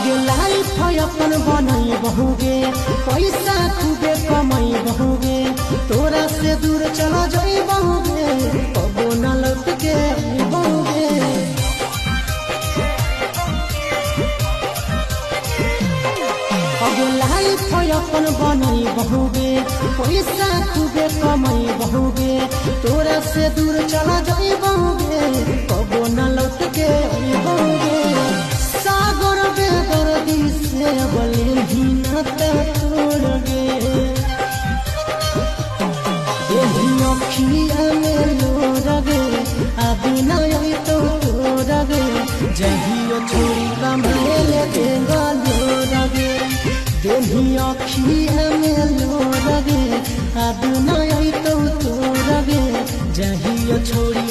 आगे लाइफ अपन बनई बहुगे, पैसा खूबे कमाई बहुगे, तोरा से दूर चला जाई बहुगे, कबो न लौट के बहुगे। आगे लाइफ अपन बनई बहुगे, पैसा खूबे कमाई बहुगे, तोरा से दूर चला जाई बहुगे, कबो न लौट के बहुगे। सागर बेदर्दी से बोले ही न तोड़ गे, यही अखिया में लोर गे, अभी नहीं तो तोड़ गे, जहियो छोड़ी कमाए देगा लोर गे, यही अखिया में लोर गे, अभी नहीं तो तोड़ गे, जहियो छोड़ी